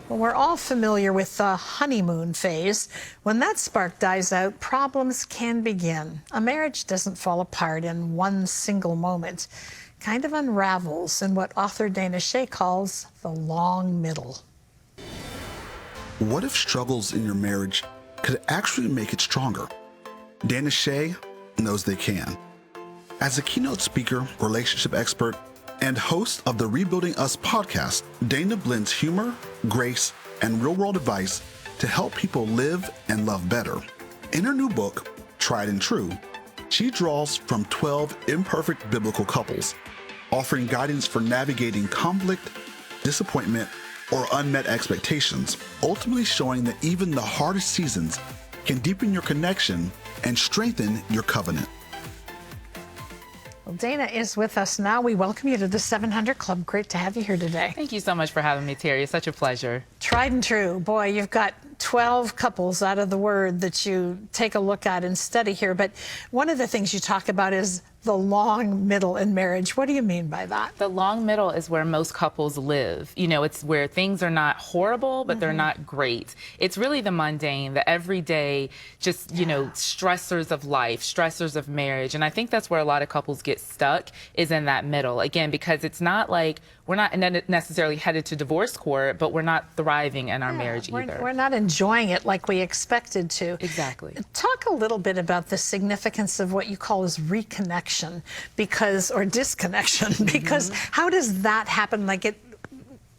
Well, we're all familiar with the honeymoon phase. When that spark dies out, problems can begin. A marriage doesn't fall apart in one single moment. It kind of unravels in what author Dana Shea calls the long middle. What if struggles in your marriage could actually make it stronger? Dana Shea knows they can. As a keynote speaker, relationship expert, and host of the Rebuilding Us podcast, Dana blends humor, grace, and real-world advice to help people live and love better. In her new book, Tried and True, she draws from 12 imperfect biblical couples, offering guidance for navigating conflict, disappointment, or unmet expectations, ultimately showing that even the hardest seasons can deepen your connection and strengthen your covenant. Well, Dana is with us now. We welcome you to the 700 Club. Great to have you here today. Thank you so much for having me, Terry. It's such a pleasure. Tried and true. Boy, you've got 12 couples out of the Word that you take a look at and study here. But one of the things you talk about is the long middle in marriage. What do you mean by that? The long middle is where most couples live. You know, it's where things are not horrible, but they're not great. It's really the mundane, the everyday, just, you know, stressors of life, stressors of marriage. And I think that's where a lot of couples get stuck, is in that middle. Again, because it's not like we're not necessarily headed to divorce court, but we're not thriving in our marriage either. We're not enjoying it like we expected to. Exactly. Talk a little bit about the significance of what you call as reconnection, or disconnection, because how does that happen?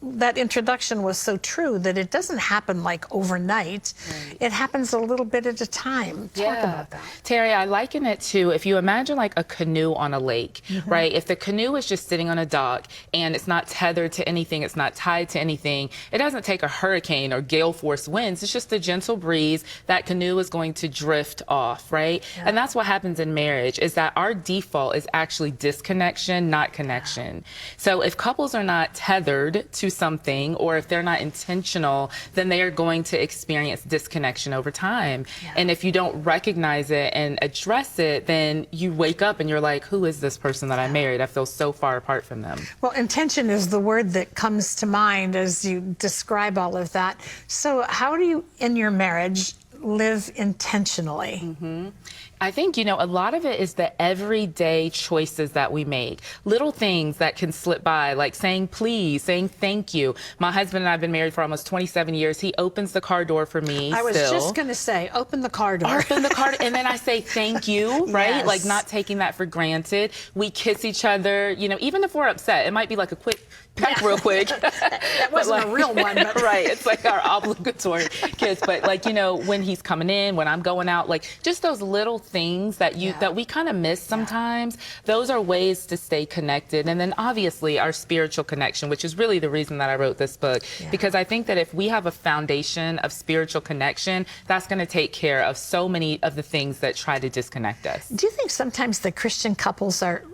That introduction was so true that it doesn't happen like overnight. Right. It happens a little bit at a time. Talk about that. Terry, I liken it to, if you imagine like a canoe on a lake, right? If the canoe is just sitting on a dock and it's not tethered to anything, it's not tied to anything, it doesn't take a hurricane or gale force winds. It's just a gentle breeze. That canoe is going to drift off, right? Yeah. And that's what happens in marriage, is that our default is actually disconnection, not connection. So if couples are not tethered to something, or if they're not intentional, then they are going to experience disconnection over time. Yeah. And if you don't recognize it and address it, then you wake up and you're like, who is this person that I married? I feel so far apart from them. Well, intention is the word that comes to mind as you describe all of that. So how do you, in your marriage, live intentionally? I think, you know, a lot of it is the everyday choices that we make. Little things that can slip by, like saying please, saying thank you. My husband and I have been married for almost 27 years. He opens the car door for me. I was just going to say, open the car door. Open the car, and then I say thank you, right? Yes. Like not taking that for granted. We kiss each other, you know, even if we're upset. It might be like a quick peck real quick. That wasn't a real one. But right, it's like our obligatory kiss. But like, you know, when he's coming in, when I'm going out, like just those little things that that we kind of miss sometimes. Those are ways to stay connected. And then obviously our spiritual connection, which is really the reason that I wrote this book, because I think that if we have a foundation of spiritual connection, that's going to take care of so many of the things that try to disconnect us. Do you think sometimes the Christian couples are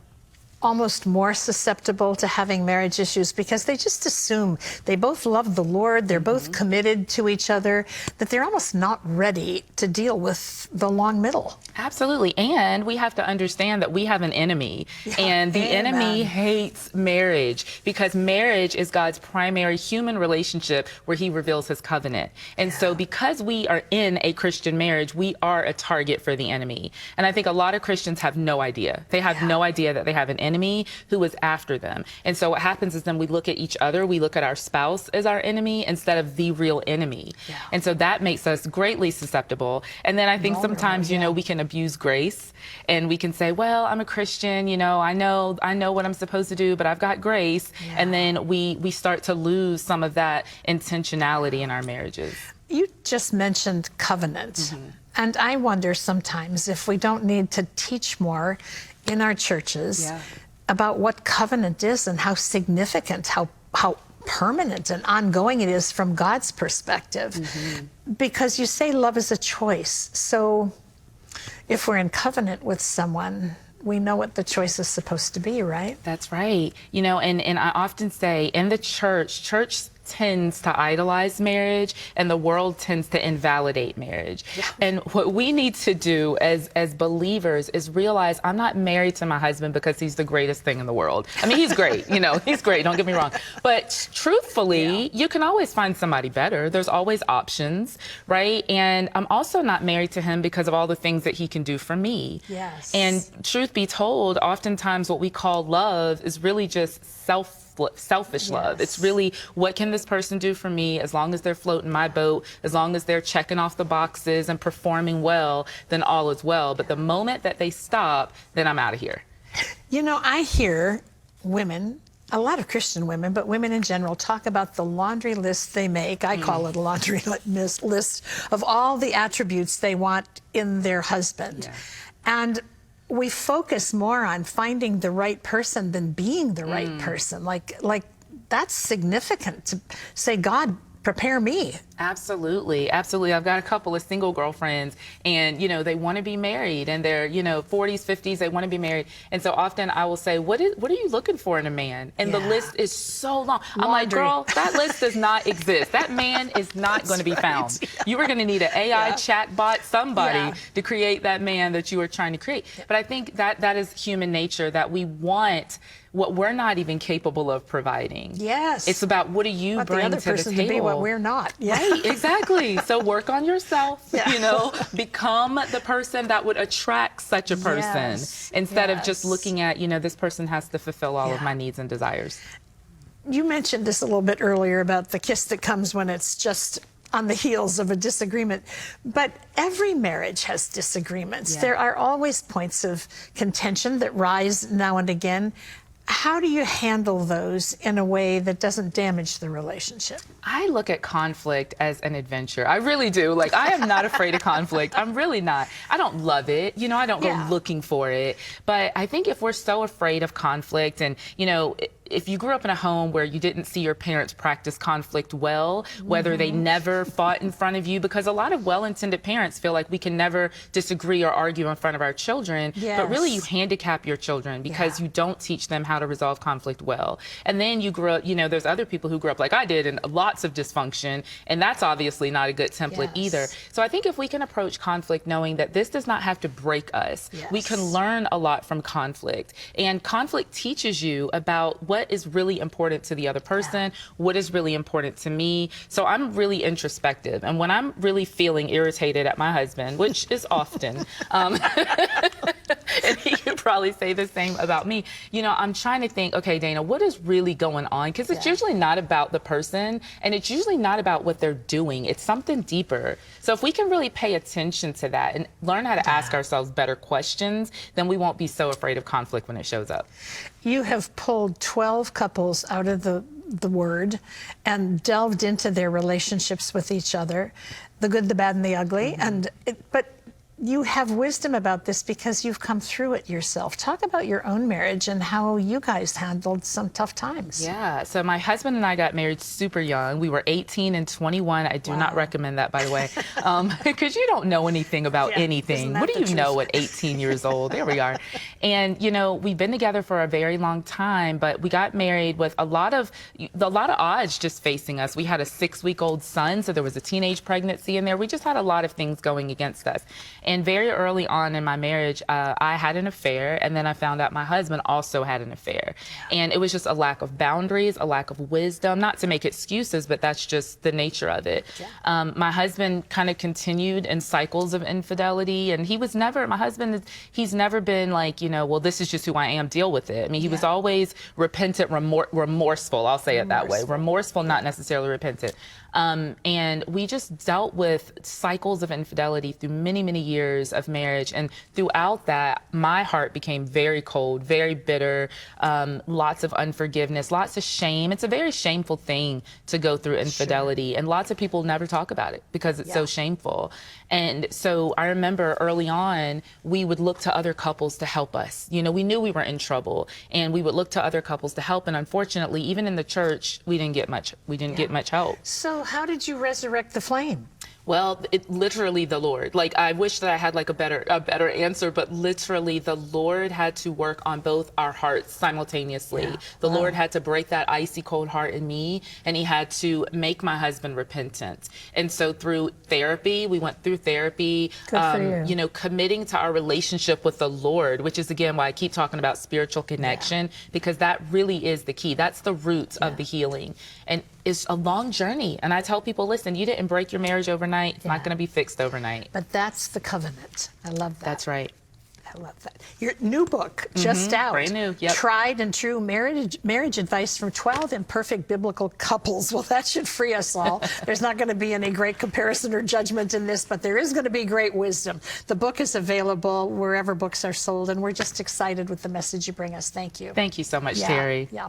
almost more susceptible to having marriage issues because they just assume they both love the Lord, they're both committed to each other, that they're almost not ready to deal with the long middle? Absolutely. And we have to understand that we have an enemy, and the enemy hates marriage, because marriage is God's primary human relationship where he reveals his covenant. And so because we are in a Christian marriage, we are a target for the enemy. And I think a lot of Christians have no idea. They have no idea that they have an enemy who is after them. And so what happens is then we look at each other, we look at our spouse as our enemy instead of the real enemy. And so that makes us greatly susceptible. And then I think sometimes, you know, we can abuse grace, and we can say, well, I'm a Christian, you know, I know what I'm supposed to do, but I've got grace. And then we start to lose some of that intentionality in our marriages. You just mentioned covenant. And I wonder sometimes if we don't need to teach more in our churches about what covenant is and how significant, how permanent and ongoing it is from God's perspective. Because you say love is a choice. So if we're in covenant with someone, we know what the choice is supposed to be, right? That's right. You know, and I often say in the church tends to idolize marriage and the world tends to invalidate marriage. And what we need to do as believers is realize I'm not married to my husband because he's the greatest thing in the world. I mean, he's great, you know, he's great, don't get me wrong. But truthfully, you can always find somebody better. There's always options, right? And I'm also not married to him because of all the things that he can do for me. Yes. And truth be told, oftentimes what we call love is really just selfish love. It's really, what can this person do for me? As long as they're floating my boat, as long as they're checking off the boxes and performing well, then all is well. But the moment that they stop, then I'm out of here. You know, I hear women, a lot of Christian women, but women in general, talk about the laundry list they make. I call it a laundry list of all the attributes they want in their husband. And we focus more on finding the right person than being the right person. Like that's significant to say, God, prepare me. Absolutely. Absolutely. I've got a couple of single girlfriends and, you know, they want to be married and they're, you know, 40s, 50s, they want to be married. And so often I will say, what are you looking for in a man? And the list is so long. I'm like, girl, that list does not exist. That man is not going to be found. You are going to need an AI chat bot, somebody to create that man that you are trying to create. But I think that is human nature, that we want what we're not even capable of providing. Yes. It's about what do you bring the other to the person table. to be what we're not. Right, exactly. So work on yourself, you know, become the person that would attract such a person instead of just looking at, you know, this person has to fulfill all of my needs and desires. You mentioned this a little bit earlier about the kiss that comes when it's just on the heels of a disagreement. But every marriage has disagreements. There are always points of contention that rise now and again. How do you handle those in a way that doesn't damage the relationship? I look at conflict as an adventure. I really do. Like, I am not afraid of conflict. I'm really not. I don't love it. You know, I don't go looking for it. But I think if we're so afraid of conflict and, you know, if you grew up in a home where you didn't see your parents practice conflict well, whether they never fought in front of you, because a lot of well-intended parents feel like we can never disagree or argue in front of our children, but really you handicap your children because you don't teach them how to resolve conflict well. And then you grew up, you know, there's other people who grew up like I did in lots of dysfunction, and that's obviously not a good template either. So I think if we can approach conflict knowing that this does not have to break us, we can learn a lot from conflict. And conflict teaches you about what is really important to the other person, what is really important to me. So I'm really introspective. And when I'm really feeling irritated at my husband, which is often, and he could probably say the same about me, you know, I'm trying to think, okay, Dana, what is really going on? Because it's usually not about the person, and it's usually not about what they're doing. It's something deeper. So if we can really pay attention to that and learn how to ask ourselves better questions, then we won't be so afraid of conflict when it shows up. You have pulled 12 couples out of the Word and delved into their relationships with each other, the good, the bad, and the ugly. But you have wisdom about this because you've come through it yourself. Talk about your own marriage and how you guys handled some tough times. Yeah, so my husband and I got married super young. We were 18 and 21. I do not recommend that, by the way, because you don't know anything about anything. What do you know at 18 years old? There we are. And, you know, we've been together for a very long time, but we got married with a lot of odds just facing us. We had a 6-week-old son, so there was a teenage pregnancy in there. We just had a lot of things going against us. And very early on in my marriage, I had an affair, and then I found out my husband also had an affair. And it was just a lack of boundaries, a lack of wisdom, not to make excuses, but that's just the nature of it. My husband kind of continued in cycles of infidelity, and he was never, my husband, he's never been like, you know, well, this is just who I am, deal with it. I mean, he was always repentant, remorseful, I'll say it that way. Remorseful, not necessarily repentant. And we just dealt with cycles of infidelity through many, many years of marriage. And throughout that, my heart became very cold, very bitter, lots of unforgiveness, lots of shame. It's a very shameful thing to go through infidelity. And lots of people never talk about it because it's so shameful. And so I remember early on, we would look to other couples to help us. You know, we knew we were in trouble, and we would look to other couples to help. And unfortunately, even in the church, we didn't get much. We didn't get much help. So how did you resurrect the flame? Well, literally the Lord. Like, I wish that I had like a better answer, but literally the Lord had to work on both our hearts simultaneously. Yeah. The Wow. Lord had to break that icy cold heart in me, and he had to make my husband repentant. And so through therapy, we went through therapy, Good for you. committing to our relationship with the Lord, which is again why I keep talking about spiritual connection, because that really is the key. That's the roots of the healing. And it's a long journey. And I tell people, listen, you didn't break your marriage overnight. It's not going to be fixed overnight. But that's the covenant. I love that. That's right. I love that. Your new book, just out. Brand new, yep. Tried and True Marriage Advice from 12 Imperfect Biblical Couples. Well, that should free us all. There's not going to be any great comparison or judgment in this, but there is going to be great wisdom. The book is available wherever books are sold, and we're just excited with the message you bring us. Thank you. Thank you so much, Yeah, Terry. Yeah.